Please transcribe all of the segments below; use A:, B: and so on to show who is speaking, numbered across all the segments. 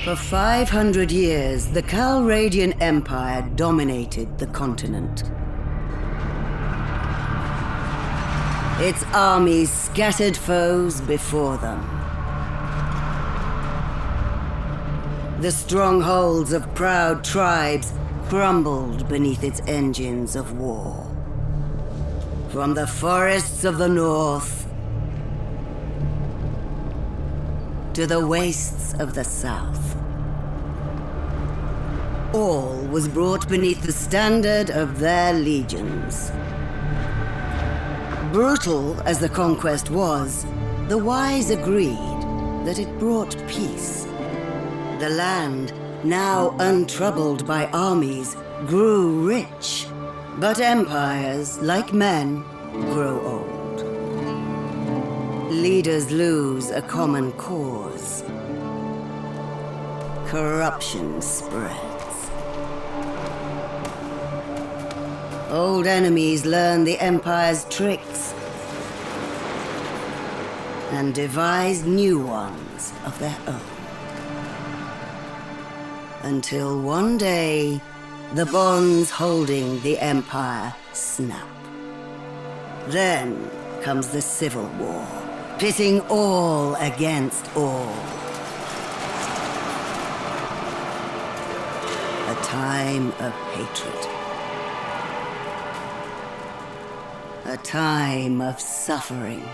A: For 500 years, the Calradian Empire dominated the continent. Its armies scattered foes before them. The strongholds of proud tribes crumbled beneath its engines of war. From the forests of the north to the wastes of the south, all was brought beneath the standard of their legions. Brutal as the conquest was, the wise agreed that it brought peace. The land, now untroubled by armies, grew rich. But empires, like men, grow old. Leaders lose a common cause. Corruption spreads. Old enemies learn the Empire's tricks and devise new ones of their own. Until one day, the bonds holding the Empire snap. Then comes the Civil War, pitting all against all. A time of hatred. A time of suffering.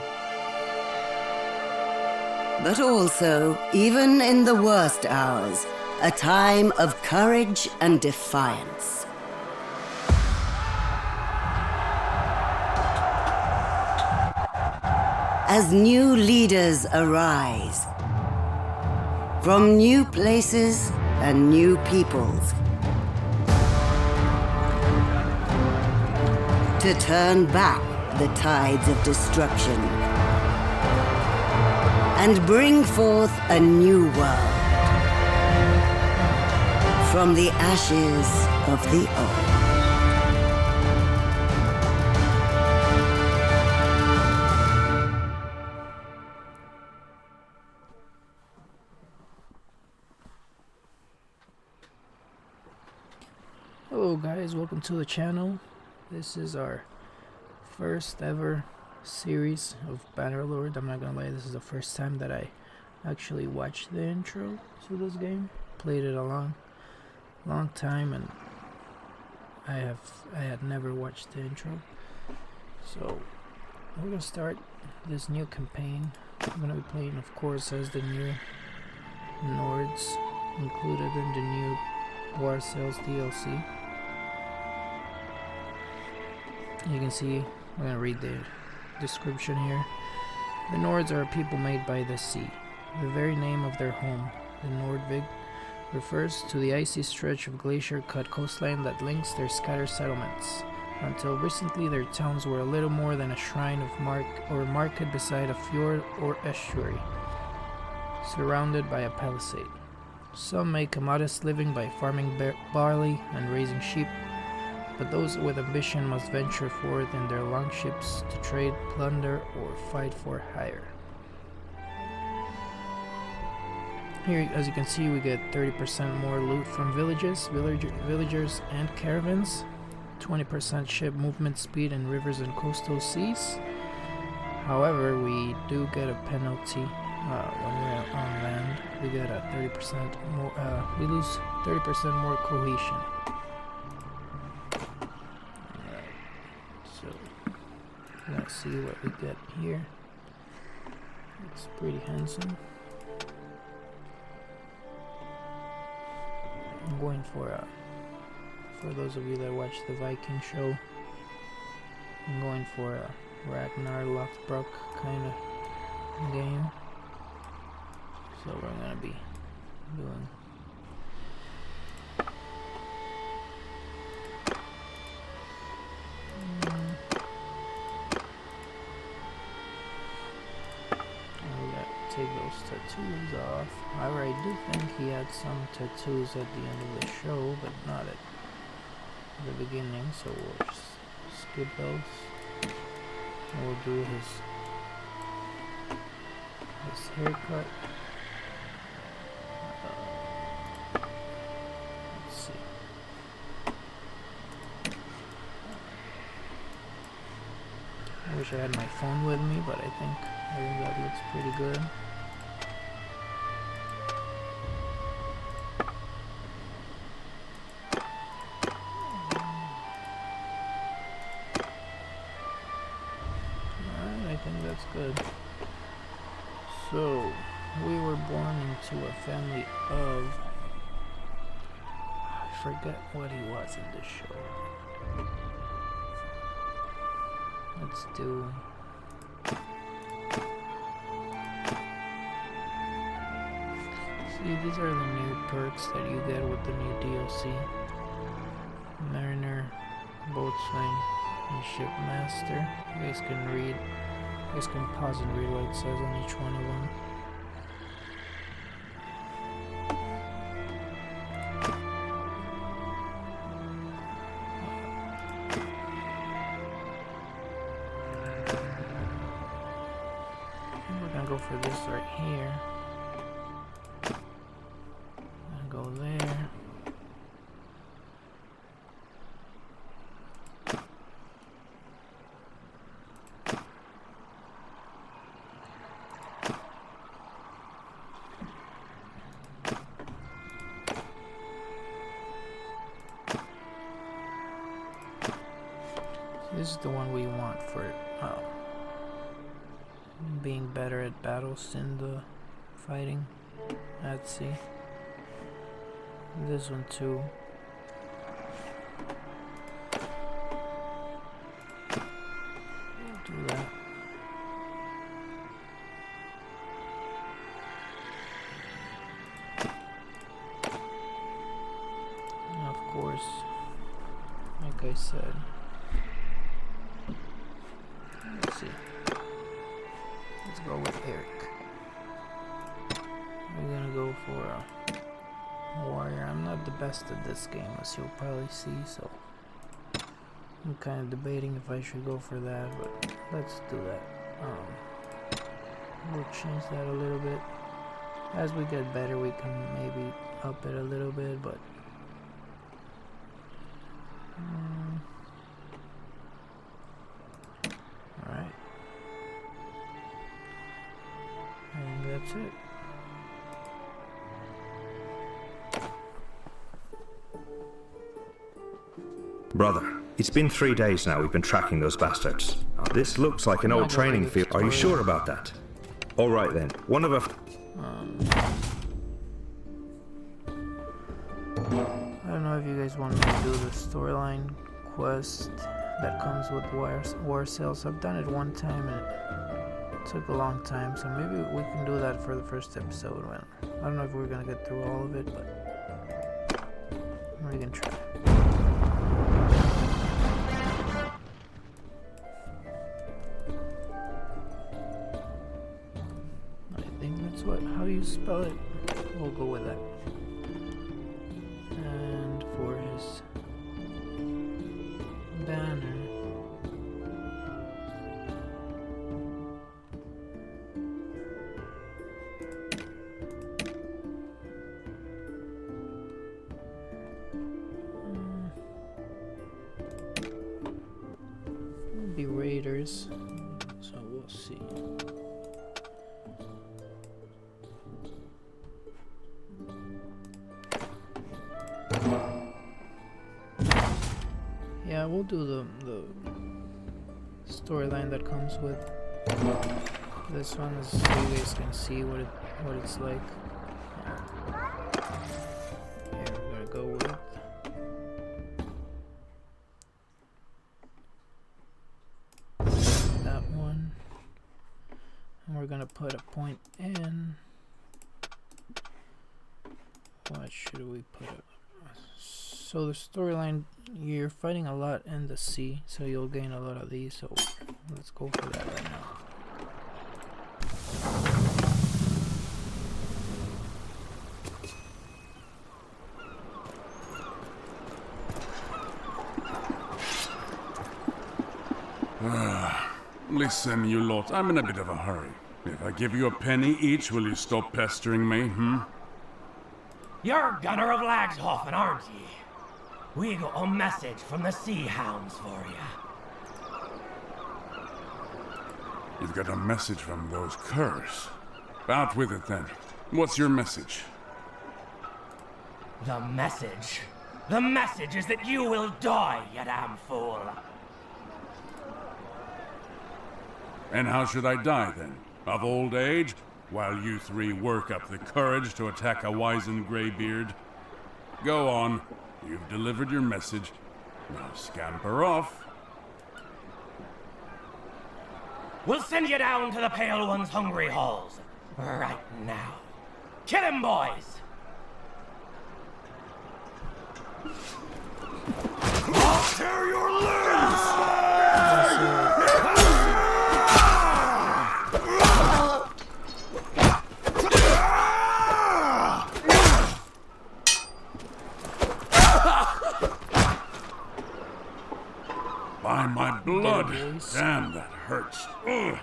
A: But also, even in the worst hours, a time of courage and defiance. As new leaders arise, from new places and new peoples, to turn back the tides of destruction and bring forth a new world. From the ashes of the old.
B: Hello guys, welcome to the channel. This is our first ever series of Bannerlord. I'm not gonna lie, this is the first time that I actually watched the intro to this game. Played it a long time, and I had never watched the intro. So we're gonna start this new campaign. I'm gonna be playing, of course, as the new Nords included in the new War Sales DLC. You can see, I'm gonna read the description here. The Nords are a people made by the sea. The very name of their home, the Nordvig, refers to the icy stretch of glacier-cut coastline that links their scattered settlements. Until recently, their towns were a little more than a shrine of market beside a fjord or estuary, surrounded by a palisade. Some make a modest living by farming barley and raising sheep, but those with ambition must venture forth in their longships to trade, plunder, or fight for hire. Here, as you can see, we get 30% more loot from villagers and caravans, 20% ship movement speed in rivers and coastal seas. However, we do get a penalty when we're on land. We get a 30% more. We lose 30% more cohesion. Alright, so let's see what we get here. It's pretty handsome. I'm going for those of you that watch the Viking show, I'm going for a Ragnar Rothbrok kind of game. So we're gonna be doing take those tattoos off. However, I do think he had some tattoos at the end of the show, but not at the beginning, so we'll just skip those. And we'll do his haircut. Wish I had my phone with me, but I think that looks pretty good. Alright, I think that's good. So, we were born into a family of... I forget what he was in this show. Let's do... See, these are the new perks that you get with the new DLC. Mariner, Boatswain, and Shipmaster. You guys can read. You guys can pause and read what it says on each one of them. Go for this right here and go there. So this is the one we want for being better at battles in the fighting at sea. This one too. Do that. And of course, like I said, let's see. Let's go with Eric. We're gonna go for a warrior. I'm not the best at this game, as you'll probably see, so I'm kind of debating if I should go for that, but let's do that. We'll change that a little bit. As we get better, we can maybe up it a little bit, but alright. And that's it.
C: Brother, it's been 3 days now we've been tracking those bastards. This looks like an old training field. Are you sure about that? Alright then, one of our...
B: I don't know if you guys want me to do the storyline quest that comes with war sales. I've done it one time and it took a long time, so maybe we can do that for the first episode. Well, I don't know if we're gonna get through all of it, but we can try. I think that's how you spell it. We'll go with that. And for his banner, will be raiders, so we'll see. Yeah, we'll do the storyline that comes with this one, so you guys can see what it's like. Yeah, we're gonna go with that one, and we're gonna put a point in. What should we put it? So the storyline, you're fighting a lot in the sea, so you'll gain a lot of these, so let's go for that right now.
D: Listen, you lot, I'm in a bit of a hurry. If I give you a penny each, will you stop pestering me,
E: You're Gunner of Lagshofen, aren't ye? We got a message from the Sea Hounds for you.
D: You've got a message from those curs. Out with it then. What's your message?
E: The message? The message is that you will die, you damn fool.
D: And how should I die then? Of old age? While you three work up the courage to attack a wizened graybeard? Go on. You've delivered your message. Now scamper off.
E: We'll send you down to the Pale One's hungry halls. Right now. Kill him, boys!
F: I'll tear your limbs!
D: By my blood! Damn, that hurts. Ugh.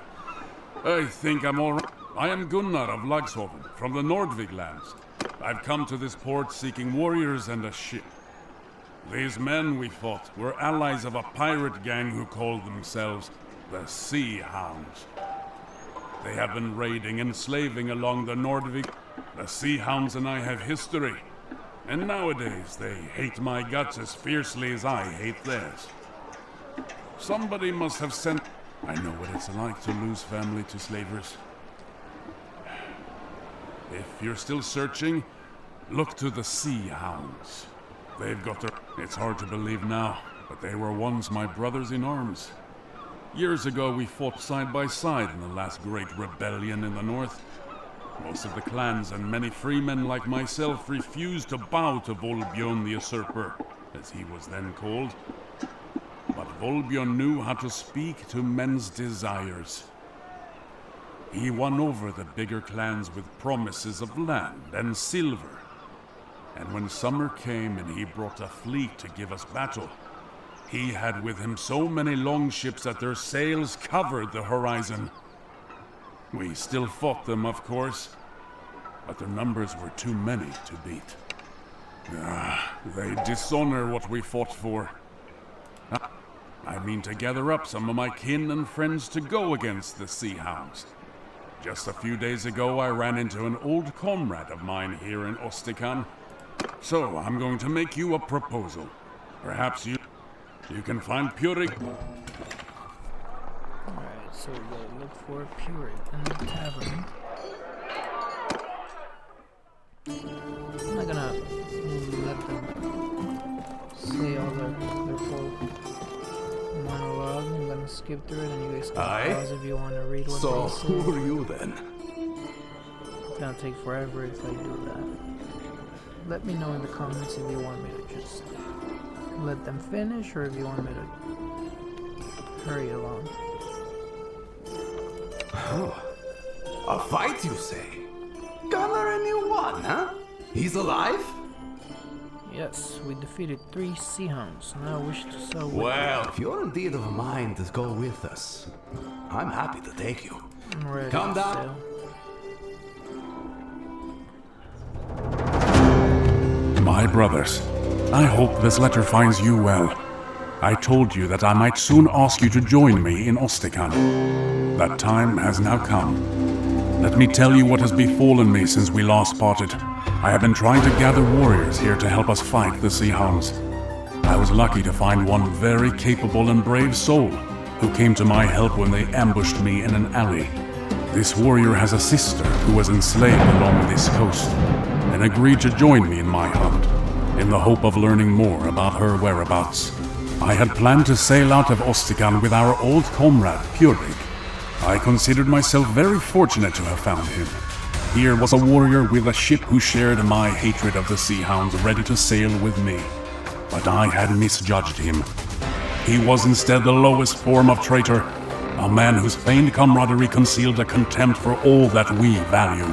D: I think I'm all right. I am Gunnar of Lagshoven, from the Nordvig lands. I've come to this port seeking warriors and a ship. These men we fought were allies of a pirate gang who called themselves the Sea Hounds. They have been raiding and slaving along the Nordvig. The Sea Hounds and I have history. And nowadays they hate my guts as fiercely as I hate theirs. Somebody must have sent... I know what it's like to lose family to slavers. If you're still searching, look to the Sea Hounds. They've got their... It's hard to believe now, but they were once my brothers in arms. Years ago we fought side by side in the last great rebellion in the north. Most of the clans and many freemen like myself refused to bow to Volbjörn the Usurper, as he was then called. But Volbjörn knew how to speak to men's desires. He won over the bigger clans with promises of land and silver. And when summer came and he brought a fleet to give us battle, he had with him so many longships that their sails covered the horizon. We still fought them, of course, but their numbers were too many to beat. They dishonor what we fought for. I mean to gather up some of my kin and friends to go against the Sea Hounds. Just a few days ago I ran into an old comrade of mine here in Ostikan. So I'm going to make you a proposal. Perhaps you can find Purik.
B: Alright, so we gotta look for Purik in the tavern. I'm not gonna let them say all their full monologue. I'm gonna skip through it and you guys can pause if you want to read what
F: So,
B: they say.
F: who are you then?
B: It's gonna take forever if I do that. Let me know in the comments if you want me to just let them finish or if you want me to hurry along.
F: Oh, a fight, you say? Gunnar and you won, huh? He's alive?
B: Yes, we defeated 3 Sea Hounds. Now I wish to sell with
F: Well, if you're indeed of a mind to go with us, I'm happy to take you.
B: I'm ready
F: Come
B: to
F: down.
B: sail.
D: My brothers, I hope this letter finds you well. I told you that I might soon ask you to join me in Ostikan. That time has now come. Let me tell you what has befallen me since we last parted. I have been trying to gather warriors here to help us fight the Sea Hounds. I was lucky to find one very capable and brave soul who came to my help when they ambushed me in an alley. This warrior has a sister who was enslaved along this coast and agreed to join me in my hunt, in the hope of learning more about her whereabouts. I had planned to sail out of Ostikan with our old comrade, Purik. I considered myself very fortunate to have found him. Here was a warrior with a ship who shared my hatred of the Sea Hounds, ready to sail with me. But I had misjudged him. He was instead the lowest form of traitor, a man whose feigned camaraderie concealed a contempt for all that we value.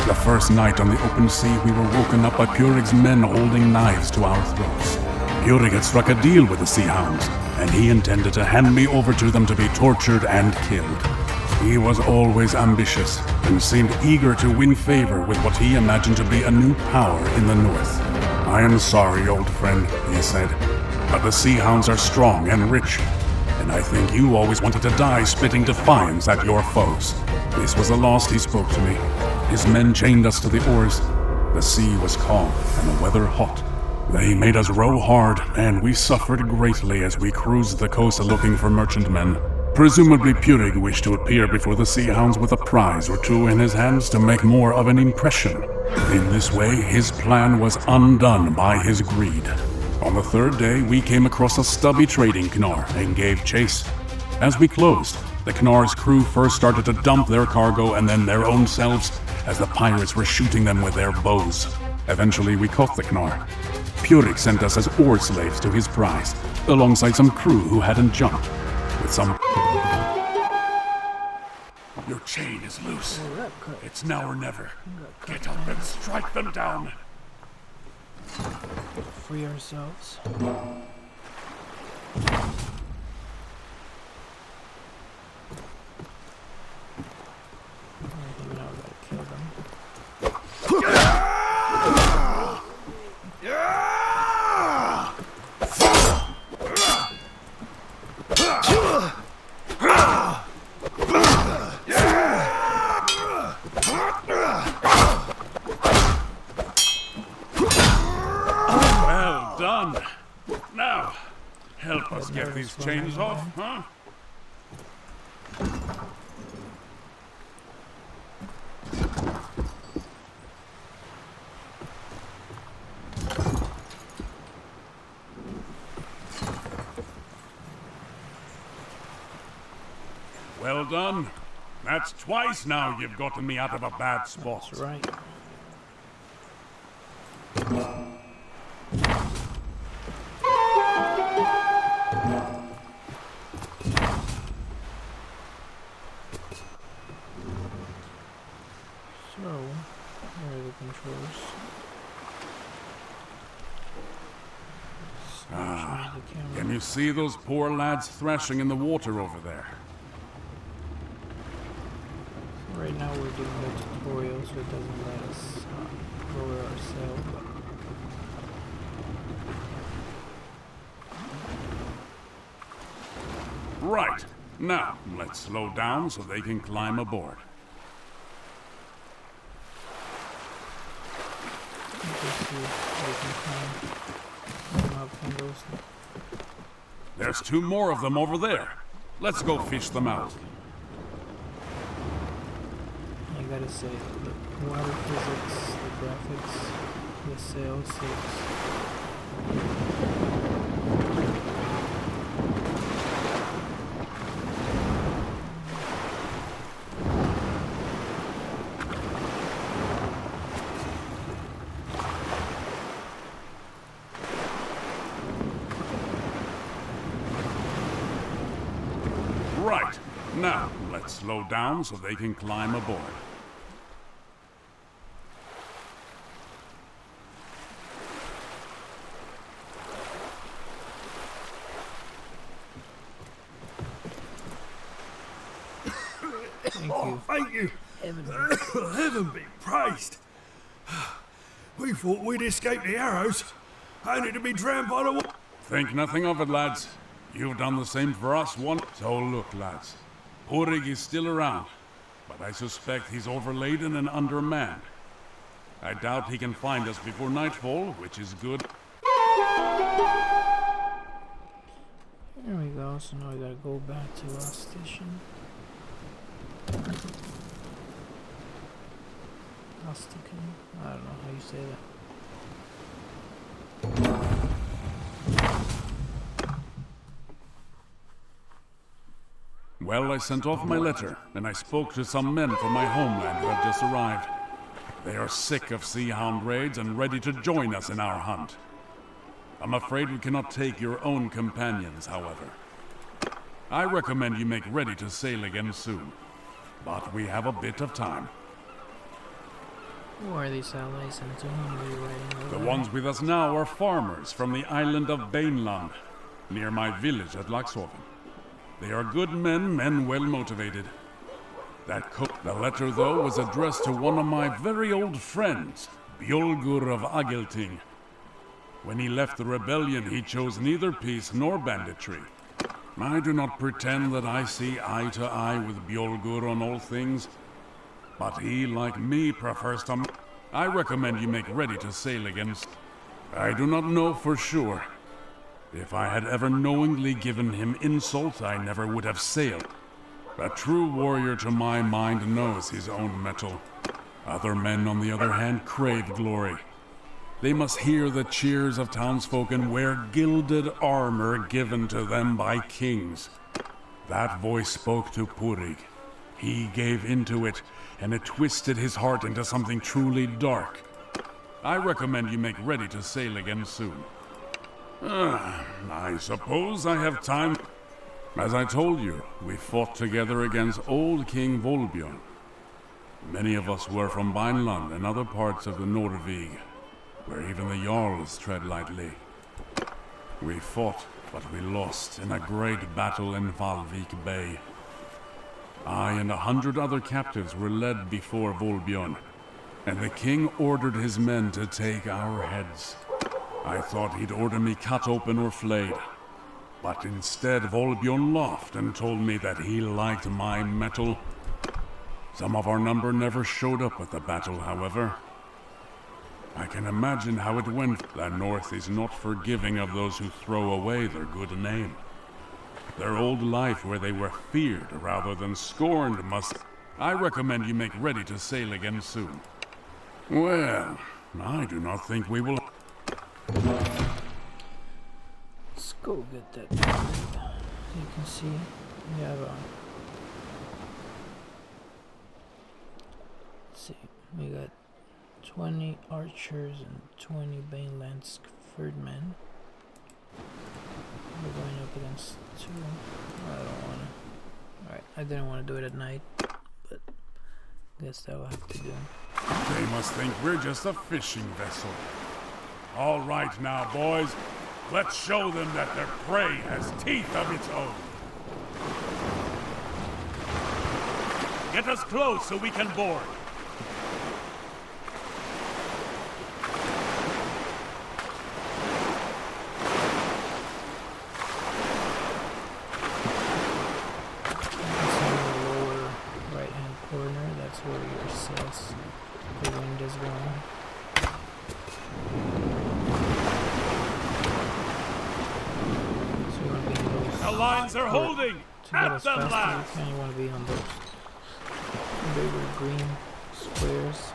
D: The first night on the open sea, we were woken up by Purik's men holding knives to our throats. Purik had struck a deal with the Sea Hounds, and he intended to hand me over to them to be tortured and killed. He was always ambitious, and seemed eager to win favor with what he imagined to be a new power in the north. I am sorry, old friend, he said, but the Sea Hounds are strong and rich. and I think you always wanted to die spitting defiance at your foes. This was the last he spoke to me. His men chained us to the oars. The sea was calm and the weather hot. They made us row hard, and we suffered greatly as we cruised the coast looking for merchantmen. Presumably Purig wished to appear before the Sea Hounds with a prize or two in his hands to make more of an impression. In this way, his plan was undone by his greed. On the third day, we came across a stubby trading Knar and gave chase. As we closed, the Knar's crew first started to dump their cargo and then their own selves, as the pirates were shooting them with their bows. Eventually, we caught the Knar. Purig sent us as oar slaves to his prize, alongside some crew who hadn't jumped. With some... Your chain is loose. It's now or never. Get up and strike them down.
B: Free ourselves.
D: Well done. Now, help us get these chains off, huh? Well done. That's twice now you've gotten me out of a bad spot.
B: That's right. So, where are the controls?
D: Can you see those poor lads thrashing in the water over there?
B: Right now we're doing the tutorial, so it doesn't let us lower our sail.
D: Right. Now, let's slow down so they can climb aboard. There's two more of them over there. Let's go fish them out.
B: I gotta say, the water physics, the graphics, the sail
D: Right. Now, let's slow down so they can climb aboard.
G: Thank you. Heaven be praised. We thought we'd escape the arrows, only to be drowned by the water.
D: Think nothing of it, lads. You've done the same for us once. So look, lads. Purig is still around, but I suspect he's overladen and undermanned. I doubt he can find us before nightfall, which is good.
B: There we go, so now we gotta go back to our station. I don't know how you say that.
D: Well, I sent off my letter, and I spoke to some men from my homeland who have just arrived. They are sick of Sea Hound raids and ready to join us in our hunt. I'm afraid we cannot take your own companions, however. I recommend you make ready to sail again soon, but we have a bit of time.
B: Who are these allies and to whom are you writing?
D: The ones with us now are farmers from the island of Baneland, near my village at Laxhoven. They are good men and well motivated. The letter, though, was addressed to one of my very old friends, Bjolgur of Agelting. When he left the rebellion, he chose neither peace nor banditry. I do not pretend that I see eye to eye with Bjolgur on all things, but he, like me, prefers to... I recommend you make ready to sail against... I do not know for sure. If I had ever knowingly given him insult, I never would have sailed. A true warrior, to my mind, knows his own mettle. Other men, on the other hand, crave glory. They must hear the cheers of townsfolk and wear gilded armor given to them by kings. That voice spoke to Purig. He gave into it, and it twisted his heart into something truly dark. I recommend you make ready to sail again soon. I suppose I have time. As I told you, we fought together against old King Volbjorn. Many of us were from Bannerlord and other parts of the Nordvig, where even the Jarls tread lightly. We fought, but we lost in a great battle in Valvik Bay. I and 100 other captives were led before Volbjorn, and the king ordered his men to take our heads. I thought he'd order me cut open or flayed, but instead Volbjorn laughed and told me that he liked my mettle. Some of our number never showed up at the battle, however. I can imagine how it went. The North is not forgiving of those who throw away their good name. Their old life where they were feared rather than scorned must... I recommend you make ready to sail again soon. Well, I do not think we will...
B: Let's go get that. You can see we have let's see, we got 20 archers and 20 Banelands men. We're going up against 2. I don't wanna. Alright, I didn't want to do it at night, but guess that will have to do.
D: They must think we're just a fishing vessel. All right now, boys. Let's show them that their prey has teeth of its own. Get us close so we can board.
B: The wind is going. So you want to be in those.
D: The lines are holding! At the last!
B: You want to be on those bigger green squares.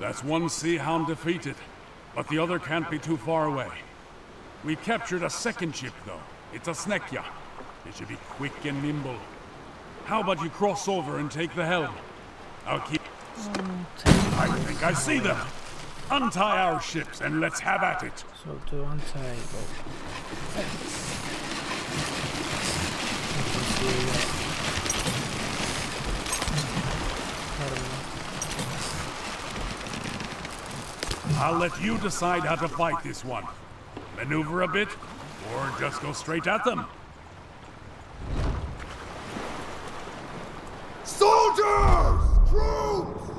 D: That's one sea hound defeated, but the other can't be too far away. We captured a second ship, though. It's a Snekja. It should be quick and nimble. How about you cross over and take the helm? I'll keep... I think I see them. Untie our ships and let's have at it.
B: So to untie both.
D: I'll let you decide how to fight this one. Maneuver a bit, or just go straight at them.
F: Soldiers! Troops!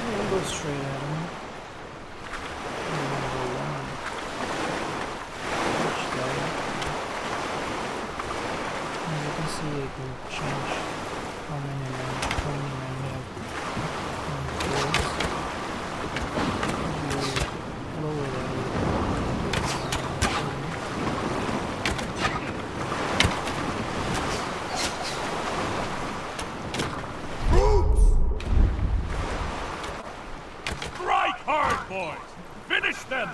B: We'll go straight at him. As you can see, it can change how many men, how many men we have on the fields. Lower that.
D: Strike hard, boys! Finish them!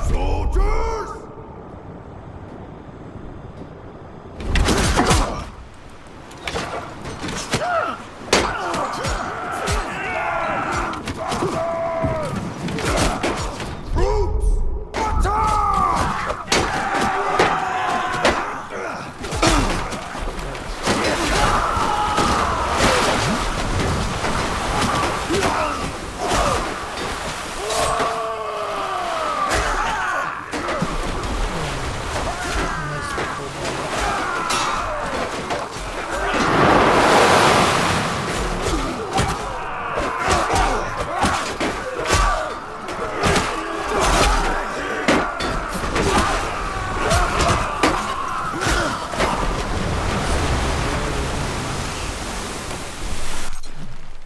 F: Soldiers! Troops! Attack!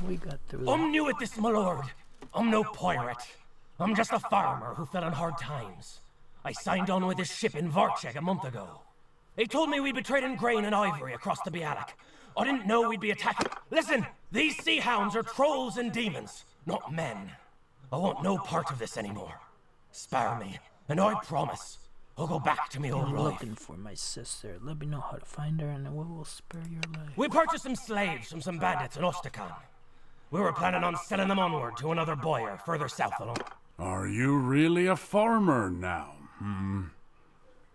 B: We got through.
E: I'm new at this, my lord. I'm no pirate. I'm just a farmer who fell in hard times. I signed on with this ship in Varcheg a month ago. They told me we'd be trading grain and ivory across the Bialik. I didn't know we'd be attacking. Listen, these sea hounds are trolls and demons, not men. I want no part of this anymore. Spare me, and I promise I'll go back to me old
B: I'm
E: life.
B: looking for my sister. Let me know how to find her, and we will spare your life.
E: We purchased some slaves from some bandits in Ostakan. We were planning on selling them onward to another buyer further south along.
D: Are you really a farmer now?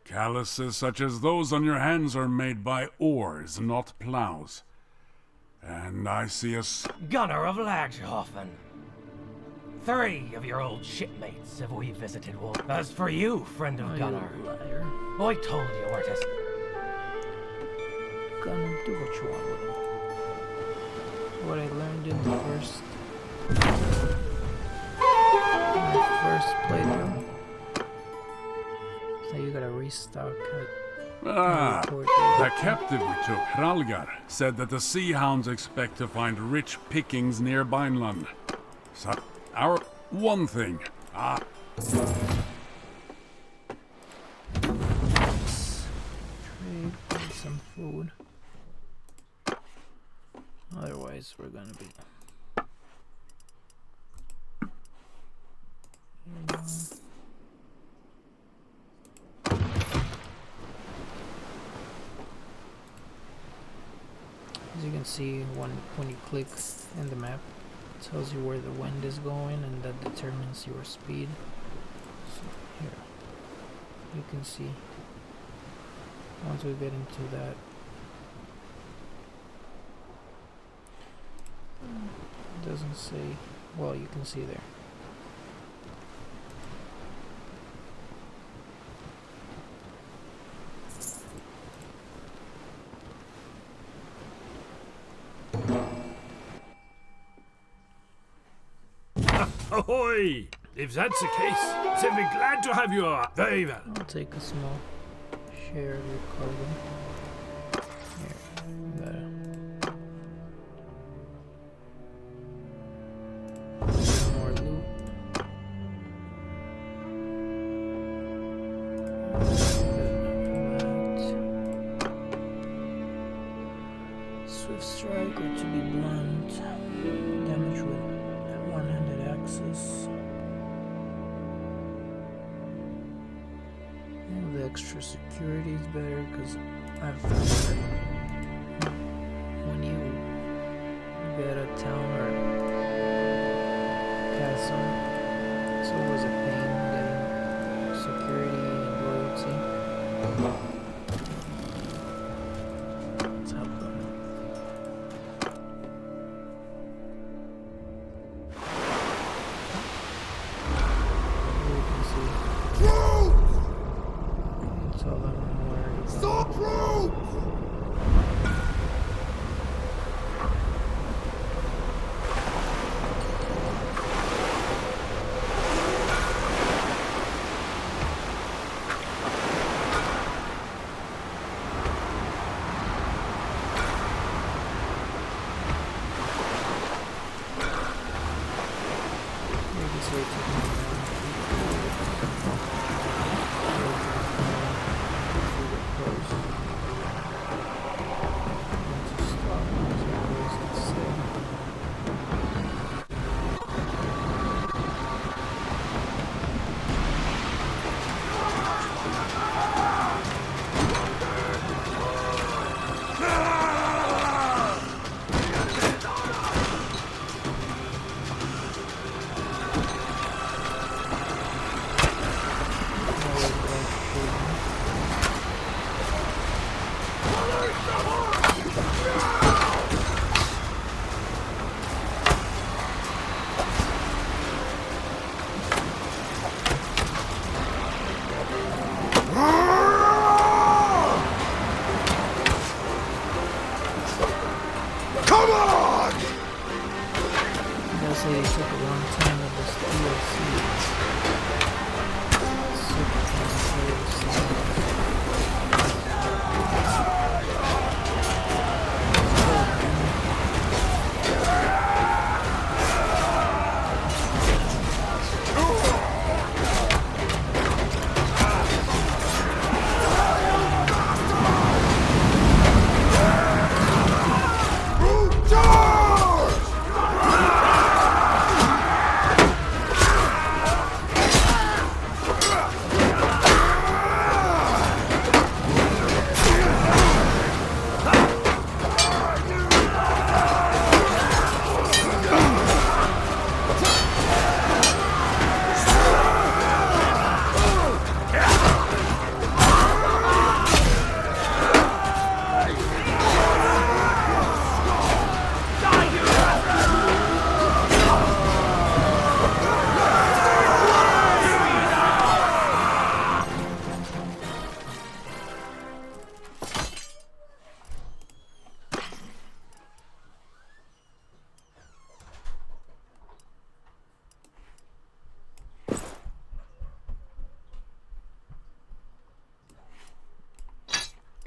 D: Calluses such as those on your hands are made by oars, not plows. And I see a
E: Gunner of Lagerhofen. 3 of your old shipmates have we visited Wolf. As for you, friend of Gunner,
B: Liar.
E: I told you where to...
B: Gunner, do what you want with him. What I learned in the first playthrough. So you gotta restock it.
D: The captive we took, Hralgar, said that the Sea Hounds expect to find rich pickings near Vineland. So, our one thing.
B: Trade for some food. Otherwise, we're gonna be. As you can see, when you click in the map, it tells you where the wind is going, and that determines your speed. So here, you can see. Once we get into that, it doesn't say. Well, you can see there.
G: Ahoy! If that's the case, then we're glad to have you all. Very well.
B: I'll take a small share of your cargo. Here, you got it. More loot. Swift strike or to be blunt. Damage with one-handed axes. And the extra security is better because I've found that when you get a town or castle, it's always a pain getting security and loyalty. gotta say they took a long time with this DLC. It's super complicated.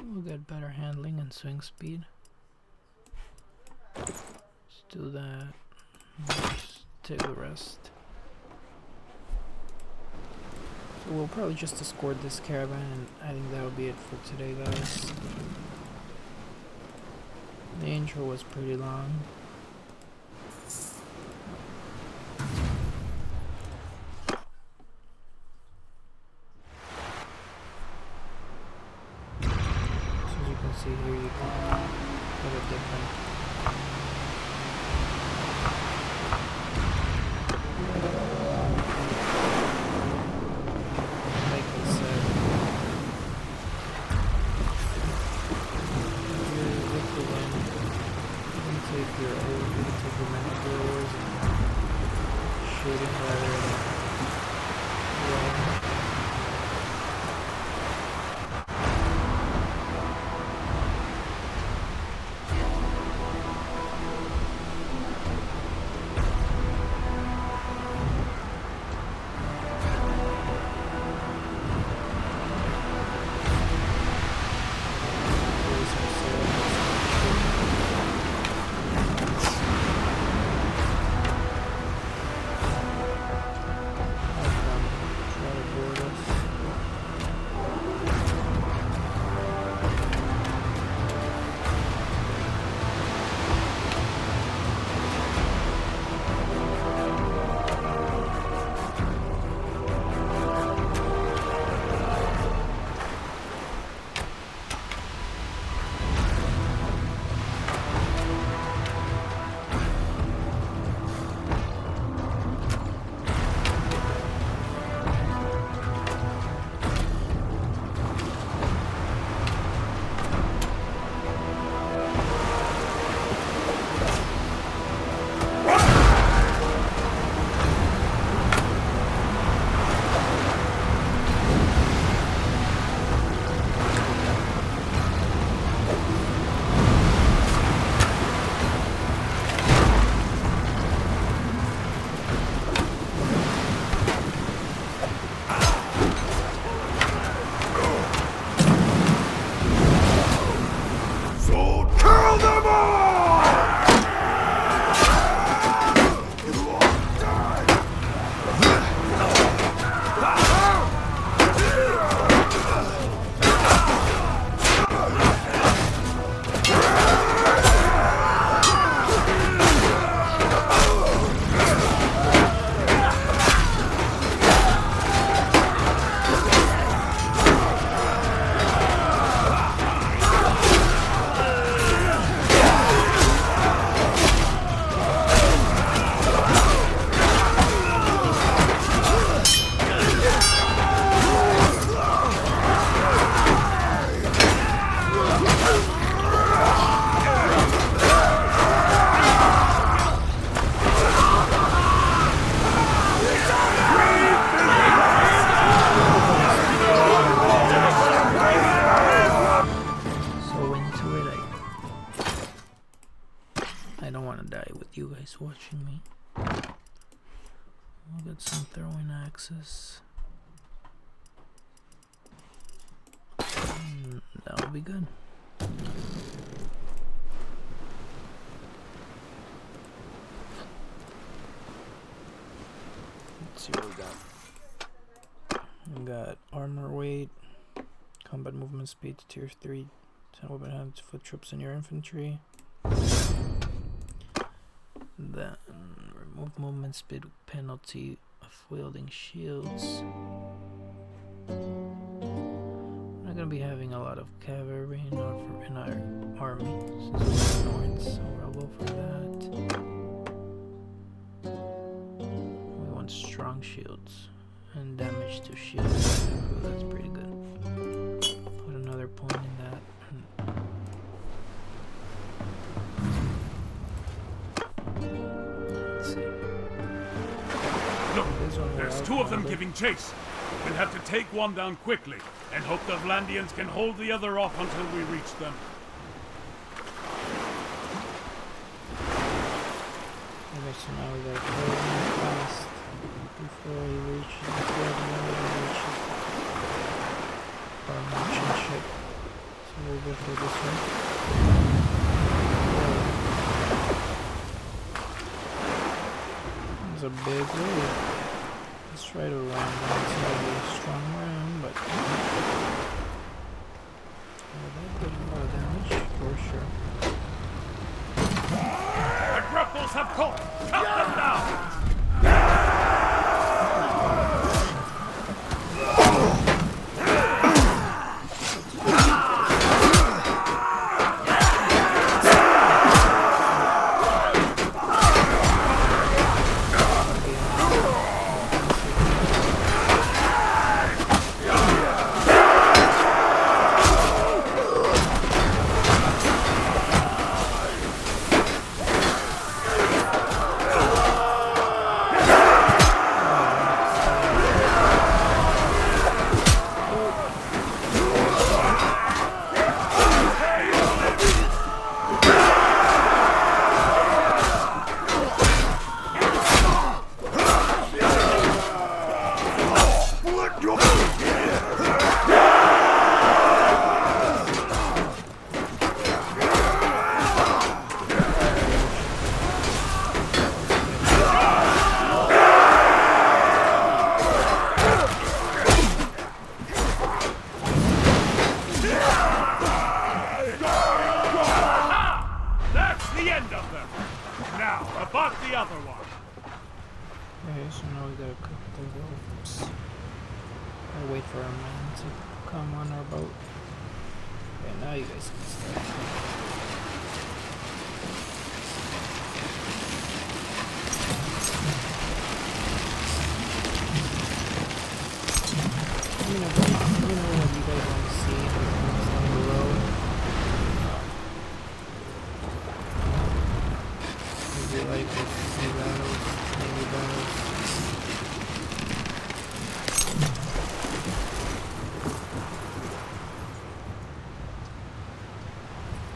B: We'll get better handling and swing speed. Let's do that. Just take the rest. So we'll probably just escort this caravan, and I think that'll be it for today, guys. The intro was pretty long. See here you can put a different like I said, here's with the wind. You can take your old, you can take your manacles and shooting rather than well. I don't want to die with you guys watching me. We'll get some throwing axes. That'll be good. Let's see what we got. We got armor weight, combat movement speed to tier 3, 10 weapon hands for troops in your infantry. Then remove movement speed penalty of wielding shields. We're not gonna be having a lot of cavalry in our army since we're north, so I'll go for that. We want strong shields and damage to shields. That's pretty good. Put another point in that.
D: Look, there's two of them giving chase. We'll have to take one down quickly and hope the Vlandians can hold the other off until we reach them.
B: Okay, so now we gotta kill him fast before he reaches our merchant ship. So we'll go for this one. It's a big wave. Let's try to ram that. It's not a strong ram, but that did a lot of damage for sure.
D: The grapples have caught! Cut them down!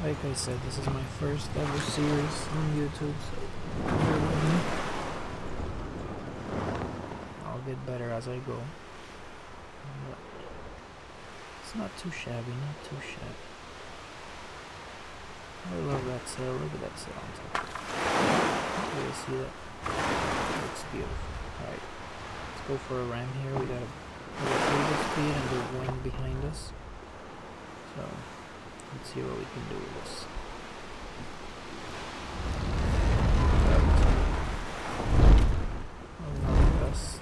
B: Like I said, this is my first ever series on YouTube, so bear with me. I'll get better as I go. But it's not too shabby, not too shabby. I love that sail, look at that sail on top. You guys see that? Looks beautiful. Alright, let's go for a ram here. We got the speed and the wind behind us. So let's see what we can do with this. West.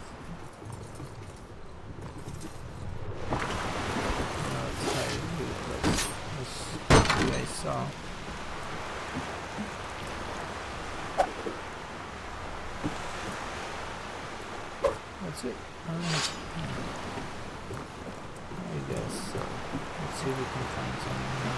B: It's tired to do this. As you guys saw. That's it. I guess so. Let's see if we can find something here.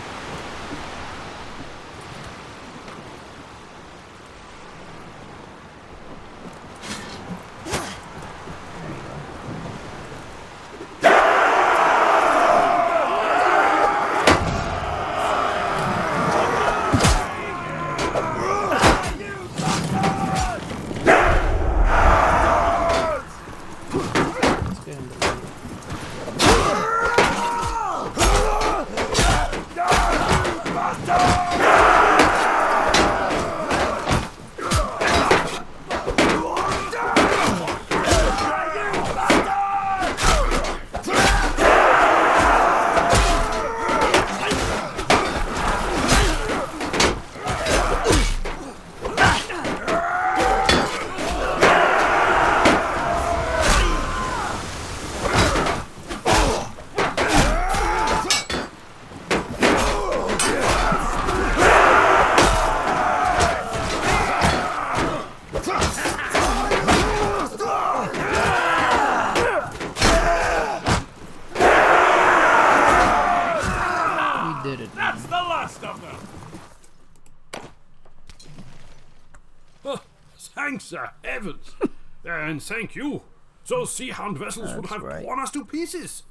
G: Thanks the heavens. And thank you. Those sea hound vessels would have torn us to pieces.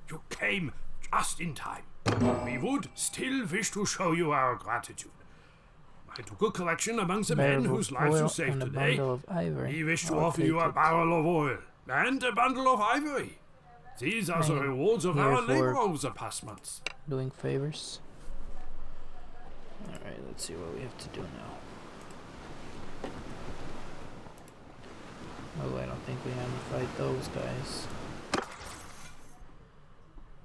G: You came just in time. We would still wish to show you our gratitude. I took a collection among the men whose lives you saved today. We wish to offer you a barrel of oil and a bundle of ivory. These are the rewards of our labor over the past months.
B: Doing favors. Alright, let's see what we have to do now. Oh, I don't think we have to fight those guys.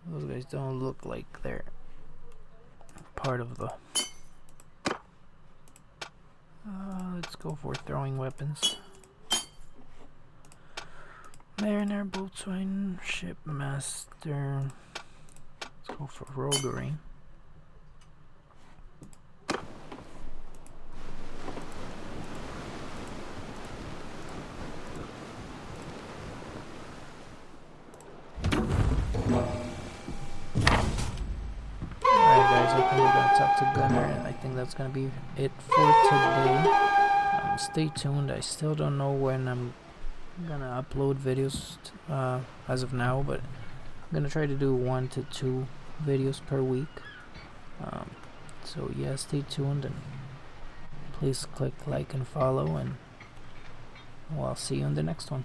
B: Those guys don't look like they're part of the... let's go for throwing weapons. Mariner, boatswain, shipmaster. Let's go for roguery. Gunner, and I think that's gonna be it for today. Stay tuned. I still don't know when I'm gonna upload videos as of now, but I'm gonna try to do 1 to 2 videos per week. So yeah, stay tuned and please click like and follow, and well, I'll see you in the next one.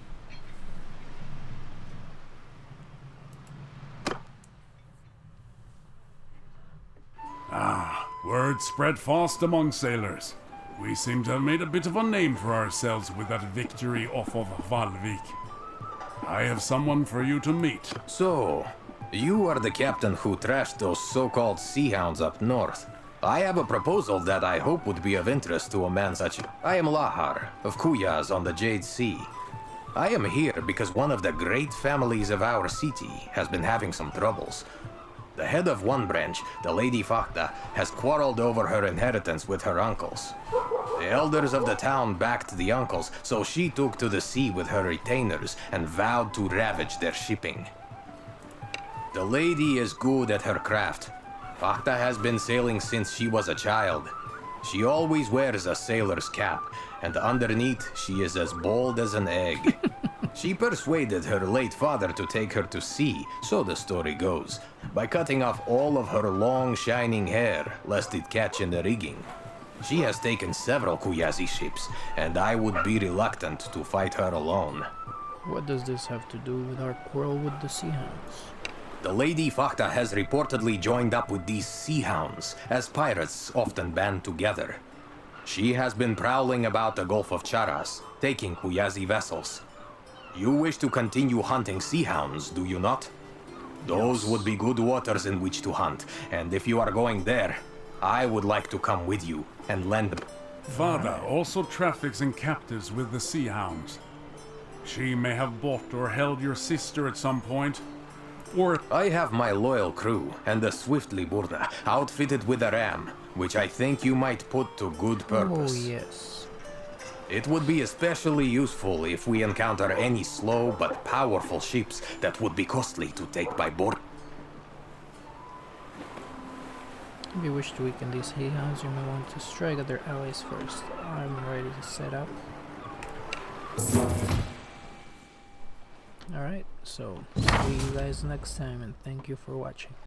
D: Word spread fast among sailors. We seem to have made a bit of a name for ourselves with that victory off of Valvik. I have someone for you to meet.
H: So, you are the captain who trashed those so-called sea hounds up north. I have a proposal that I hope would be of interest to a man such... I am Lahar, of Kuyaz on the Jade Sea. I am here because one of the great families of our city has been having some troubles. The head of one branch, the Lady Fakta, has quarreled over her inheritance with her uncles. The elders of the town backed the uncles, so she took to the sea with her retainers and vowed to ravage their shipping. The lady is good at her craft. Fakta has been sailing since she was a child. She always wears a sailor's cap, and underneath she is as bold as an egg. She persuaded her late father to take her to sea, so the story goes, by cutting off all of her long shining hair, lest it catch in the rigging. She has taken several Kuyazi ships, and I would be reluctant to fight her alone.
B: What does this have to do with our quarrel with the Sea Hounds?
H: The Lady Fakta has reportedly joined up with these Sea Hounds, as pirates often band together. She has been prowling about the Gulf of Charas, taking Kuyazi vessels. You wish to continue hunting sea hounds, do you not? Those would be good waters in which to hunt, and if you are going there, I would like to come with you and lend...
D: Father also traffics in captives with the sea hounds. She may have bought or held your sister at some point, or...
H: I have my loyal crew and the Swiftly Burna, outfitted with a ram, which I think you might put to good purpose.
B: Oh, yes.
H: It would be especially useful if we encounter any slow but powerful ships that would be costly to take by board.
B: If you wish to weaken these Sea Hounds, you may want to strike at their allies first. I'm ready to set up. Alright, so see you guys next time, and thank you for watching.